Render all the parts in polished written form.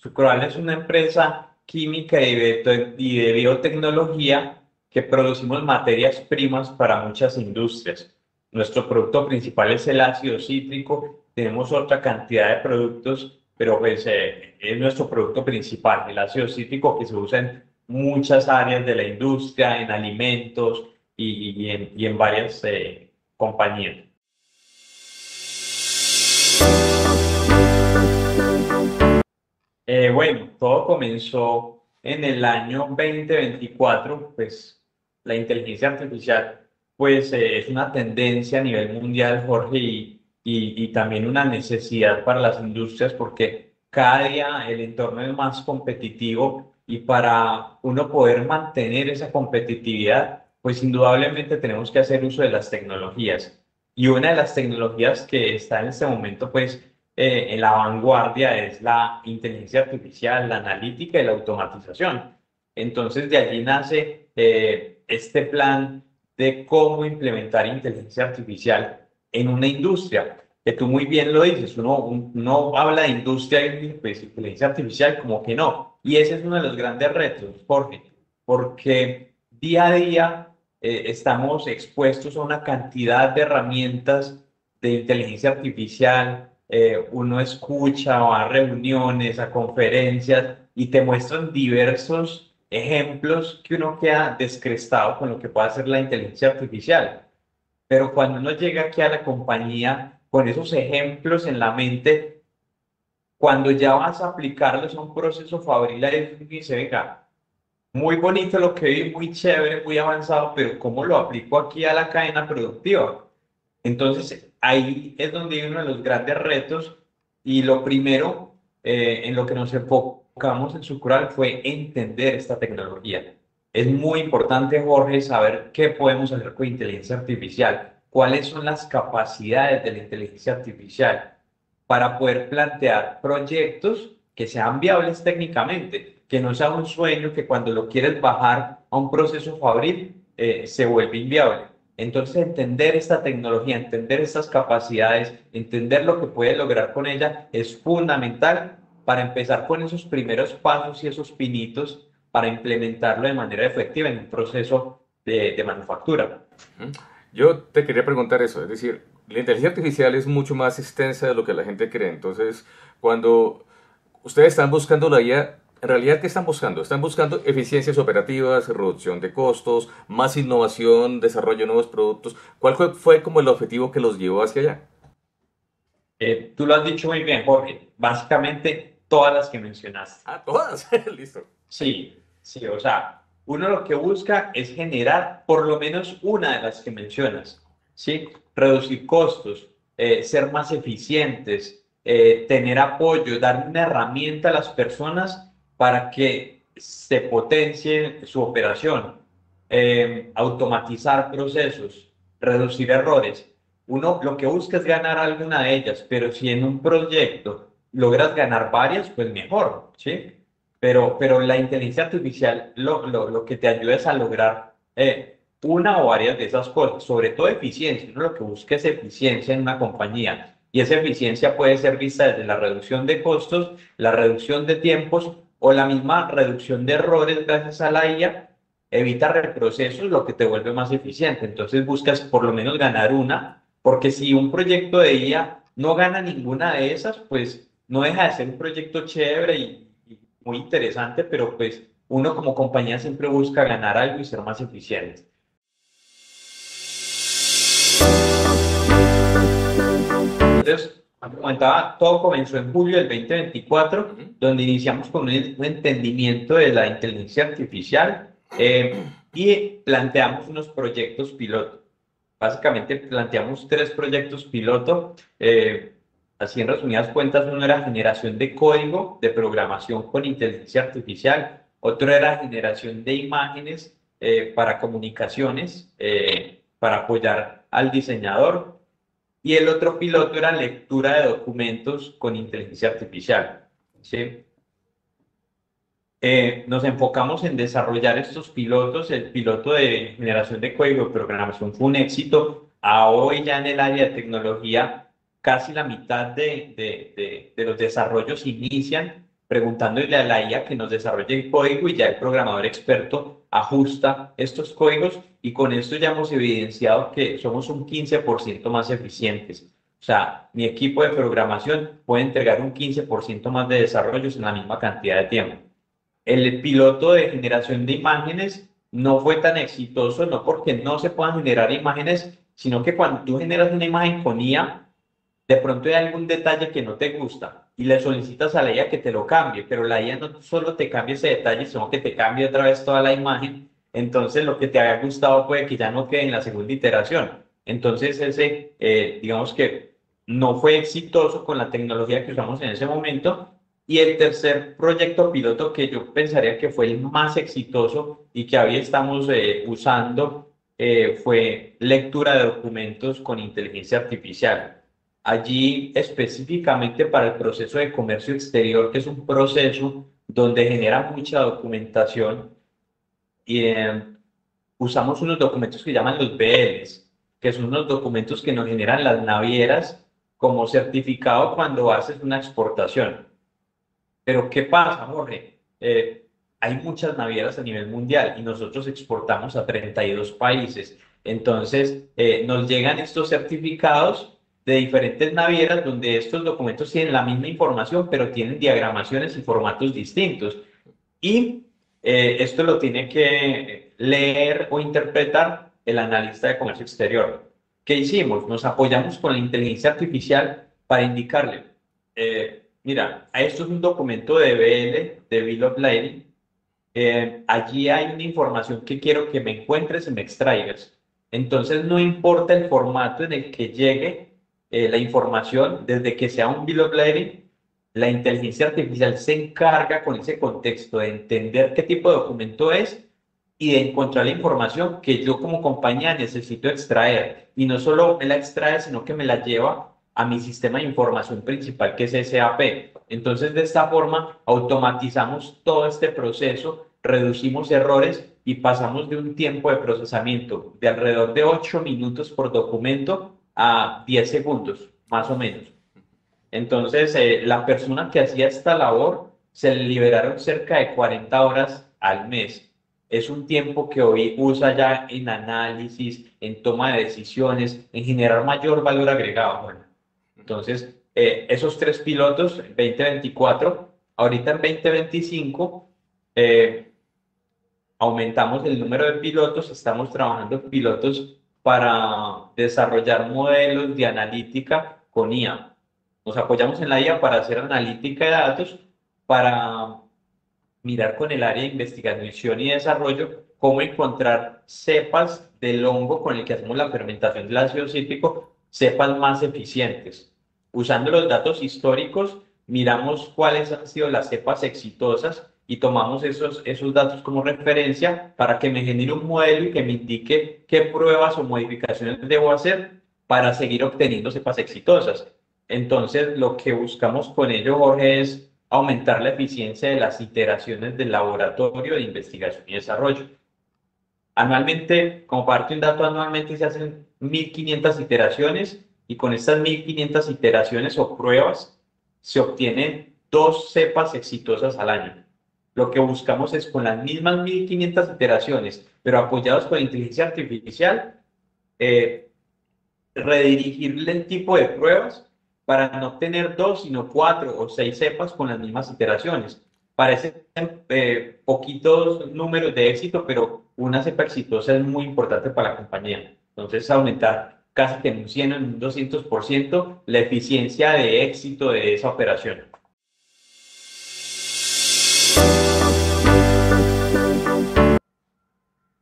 Sucroal es una empresa química y de biotecnología que producimos materias primas para muchas industrias. Nuestro producto principal es el ácido cítrico. Tenemos otra cantidad de productos, pero pues es nuestro producto principal, el ácido cítrico que se usa en muchas áreas de la industria, en alimentos y en varias compañías. Bueno, todo comenzó en el año 2024, pues la inteligencia artificial pues es una tendencia a nivel mundial, Jorge, y también una necesidad para las industrias porque cada día el entorno es más competitivo y para uno poder mantener esa competitividad, pues indudablemente tenemos que hacer uso de las tecnologías. Y una de las tecnologías que está en este momento, pues en la vanguardia es la inteligencia artificial, la analítica y la automatización. Entonces, de allí nace este plan de cómo implementar inteligencia artificial en una industria, que tú muy bien lo dices, uno habla de industria y pues, inteligencia artificial como que no. Y ese es uno de los grandes retos, Jorge, porque día a día estamos expuestos a una cantidad de herramientas de inteligencia artificial. Uno escucha, va a reuniones, a conferencias y te muestran diversos ejemplos que uno queda descrestado con lo que puede hacer la inteligencia artificial. Pero cuando uno llega aquí a la compañía con esos ejemplos en la mente, cuando ya vas a aplicarlos a un proceso fabril, ahí dice, venga, muy bonito lo que vi, muy chévere, muy avanzado, pero ¿cómo lo aplico aquí a la cadena productiva? Entonces, ahí es donde hay uno de los grandes retos y lo primero en lo que nos enfocamos en Sucral fue entender esta tecnología. Es muy importante, Jorge, saber qué podemos hacer con inteligencia artificial, cuáles son las capacidades de la inteligencia artificial para poder plantear proyectos que sean viables técnicamente, que no sea un sueño que cuando lo quieres bajar a un proceso fabril se vuelve inviable. Entonces, entender esta tecnología, entender estas capacidades, entender lo que puede lograr con ella es fundamental para empezar con esos primeros pasos y esos pinitos para implementarlo de manera efectiva en un proceso de manufactura. Ujú. Yo te quería preguntar eso, es decir, la inteligencia artificial es mucho más extensa de lo que la gente cree. Entonces, cuando ustedes están buscando la IA, en realidad, ¿qué están buscando? Están buscando eficiencias operativas, reducción de costos, más innovación, desarrollo de nuevos productos. ¿Cuál fue como el objetivo que los llevó hacia allá? Tú lo has dicho muy bien, Jorge. Básicamente, todas las que mencionaste. Ah, todas. Listo. Sí, sí, o sea, uno lo que busca es generar por lo menos una de las que mencionas, ¿sí? Reducir costos, ser más eficientes, tener apoyo, dar una herramienta a las personas para que se potencie su operación, automatizar procesos, reducir errores. Uno lo que busca es ganar alguna de ellas, pero si en un proyecto logras ganar varias, pues mejor, ¿sí? Pero la inteligencia artificial lo que te ayuda es a lograr una o varias de esas cosas, sobre todo eficiencia. Uno lo que busca es eficiencia en una compañía y esa eficiencia puede ser vista desde la reducción de costos, la reducción de tiempos o la misma reducción de errores gracias a la IA. Evita reprocesos, lo que te vuelve más eficiente. Entonces buscas por lo menos ganar una, porque si un proyecto de IA no gana ninguna de esas, pues no deja de ser un proyecto chévere y muy interesante, pero pues uno como compañía siempre busca ganar algo y ser más eficiente. Entonces, como comentaba, todo comenzó en julio del 2024, Ujú. donde iniciamos con un entendimiento de la inteligencia artificial y planteamos unos proyectos piloto. Básicamente planteamos tres proyectos piloto. Así en resumidas cuentas, uno era generación de código de programación con inteligencia artificial, otro era generación de imágenes para comunicaciones, para apoyar al diseñador, y el otro piloto era lectura de documentos con inteligencia artificial. ¿Sí? Nos enfocamos en desarrollar estos pilotos. El piloto de generación de código de programación fue un éxito. A hoy ya en el área de tecnología, casi la mitad de los desarrollos inician preguntándole a la IA que nos desarrolle el código y ya el programador experto ajusta estos códigos y con esto ya hemos evidenciado que somos un 15% más eficientes. O sea, mi equipo de programación puede entregar un 15% más de desarrollos en la misma cantidad de tiempo. El piloto de generación de imágenes no fue tan exitoso, no porque no se puedan generar imágenes, sino que cuando tú generas una imagen con IA, de pronto hay algún detalle que no te gusta y le solicitas a la IA que te lo cambie, pero la IA no solo te cambia ese detalle, sino que te cambia otra vez toda la imagen. Entonces lo que te había gustado puede que ya no quede en la segunda iteración. Entonces digamos que no fue exitoso con la tecnología que usamos en ese momento. Y el tercer proyecto piloto que yo pensaría que fue el más exitoso y que hoy estamos usando fue lectura de documentos con inteligencia artificial. Allí específicamente para el proceso de comercio exterior, que es un proceso donde genera mucha documentación, y usamos unos documentos que llaman los BLs, que son unos documentos que nos generan las navieras como certificado cuando haces una exportación. Pero ¿qué pasa, Jorge? Hay muchas navieras a nivel mundial y nosotros exportamos a 32 países. Entonces, nos llegan estos certificados de diferentes navieras donde estos documentos tienen la misma información, pero tienen diagramaciones y formatos distintos. Y esto lo tiene que leer o interpretar el analista de comercio exterior. ¿Qué hicimos? Nos apoyamos con la inteligencia artificial para indicarle, mira, esto es un documento de BL, de Bill of Lading. Allí hay una información que quiero que me encuentres y me extraigas. Entonces, no importa el formato en el que llegue la información, desde que sea un Bill of Lading, la inteligencia artificial se encarga con ese contexto de entender qué tipo de documento es y de encontrar la información que yo como compañía necesito extraer. Y no solo me la extrae, sino que me la lleva a mi sistema de información principal, que es SAP. Entonces, de esta forma, automatizamos todo este proceso, reducimos errores y pasamos de un tiempo de procesamiento de alrededor de 8 minutos por documento a 10 segundos, más o menos. Entonces, la persona que hacía esta labor se le liberaron cerca de 40 horas al mes. Es un tiempo que hoy usa ya en análisis, en toma de decisiones, en generar mayor valor agregado. Bueno, entonces, esos tres pilotos, 2024, ahorita en 2025, eh, aumentamos el número de pilotos, estamos trabajando en pilotos para desarrollar modelos de analítica con IA. Nos apoyamos en la IA para hacer analítica de datos, para mirar con el área de investigación y desarrollo cómo encontrar cepas del hongo con el que hacemos la fermentación del ácido cítrico, cepas más eficientes. Usando los datos históricos, miramos cuáles han sido las cepas exitosas y tomamos esos datos como referencia para que me genere un modelo y que me indique qué pruebas o modificaciones debo hacer para seguir obteniendo cepas exitosas. Entonces, lo que buscamos con ello, Jorge, es aumentar la eficiencia de las iteraciones del laboratorio de investigación y desarrollo. Anualmente, como parte de un dato, anualmente se hacen 1.500 iteraciones y con estas 1.500 iteraciones o pruebas se obtienen dos cepas exitosas al año. Lo que buscamos es con las mismas 1.500 iteraciones, pero apoyados con inteligencia artificial, eh, redirigirle el tipo de pruebas para no tener dos, sino cuatro o seis cepas con las mismas iteraciones. Parecen poquitos números de éxito, pero una cepa exitosa es muy importante para la compañía. Entonces, aumentar casi que en un 100 o en un 200% la eficiencia de éxito de esa operación.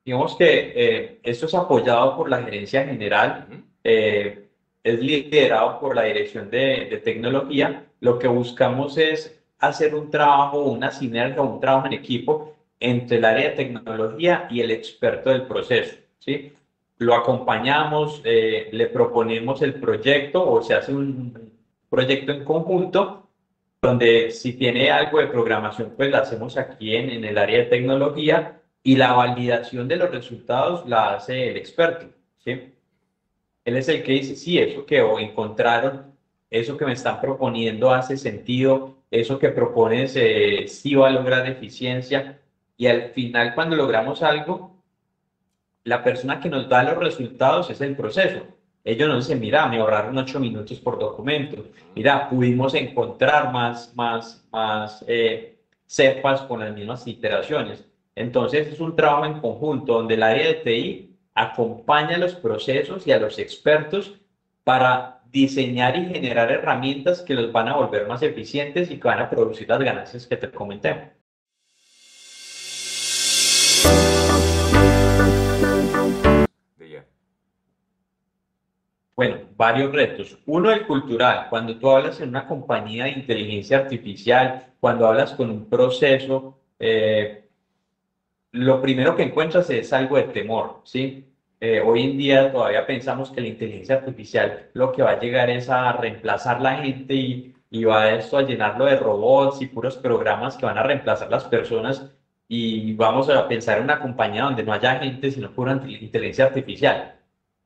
Digamos que esto es apoyado por la gerencia general, Ujú. es liderado por la dirección de tecnología. Lo que buscamos es hacer un trabajo, una sinergia, un trabajo en equipo entre el área de tecnología y el experto del proceso, ¿sí? Lo acompañamos, le proponemos el proyecto o se hace un proyecto en conjunto donde si tiene algo de programación, pues la hacemos aquí en el área de tecnología y la validación de los resultados la hace el experto, ¿sí? Él es el que dice, sí, eso que o encontraron eso que me están proponiendo hace sentido, eso que propones sí va a lograr eficiencia. Y al final, cuando logramos algo, la persona que nos da los resultados es el proceso. Ellos nos dicen, mira, me ahorraron 8 minutos por documento. Mira, pudimos encontrar más cepas con las mismas iteraciones. Entonces, es un trabajo en conjunto donde el área de TI acompaña a los procesos y a los expertos para diseñar y generar herramientas que los van a volver más eficientes y que van a producir las ganancias que te comenté. De ya. Bueno, varios retos. Uno, el cultural. Cuando tú hablas en una compañía de inteligencia artificial, cuando hablas con un proceso, lo primero que encuentras es algo de temor, ¿sí? Hoy en día todavía pensamos que la inteligencia artificial lo que va a llegar es a reemplazar la gente y va esto a llenarlo de robots y puros programas que van a reemplazar las personas y vamos a pensar en una compañía donde no haya gente, sino pura inteligencia artificial.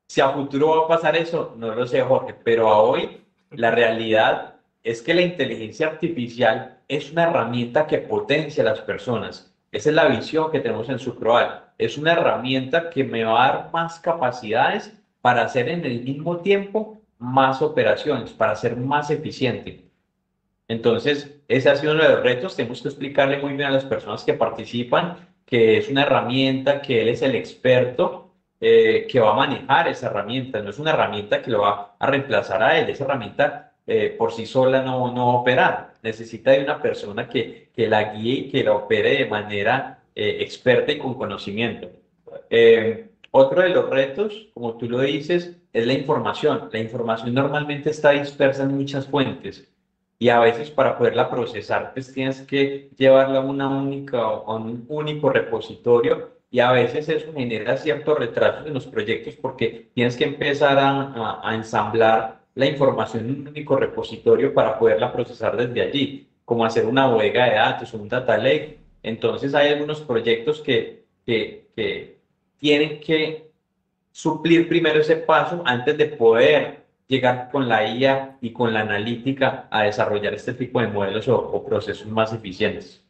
Si a futuro va a pasar eso, no lo sé, Jorge, pero a hoy la realidad es que la inteligencia artificial es una herramienta que potencia a las personas. Esa es la visión que tenemos en Sucroal. Es una herramienta que me va a dar más capacidades para hacer en el mismo tiempo más operaciones, para ser más eficiente. Entonces, ese ha sido uno de los retos. Tenemos que explicarle muy bien a las personas que participan que es una herramienta, que él es el experto que va a manejar esa herramienta. No es una herramienta que lo va a reemplazar a él. Esa herramienta por sí sola no va a operar. Necesita de una persona que la guíe y que la opere de manera experta y con conocimiento. Otro de los retos, como tú lo dices, es la información. La información normalmente está dispersa en muchas fuentes y a veces para poderla procesar, pues tienes que llevarla a a un único repositorio y a veces eso genera ciertos retrasos en los proyectos porque tienes que empezar a ensamblar la información en un único repositorio para poderla procesar desde allí, como hacer una bodega de datos, un data lake. Entonces hay algunos proyectos que tienen que suplir primero ese paso antes de poder llegar con la IA y con la analítica a desarrollar este tipo de modelos o procesos más eficientes.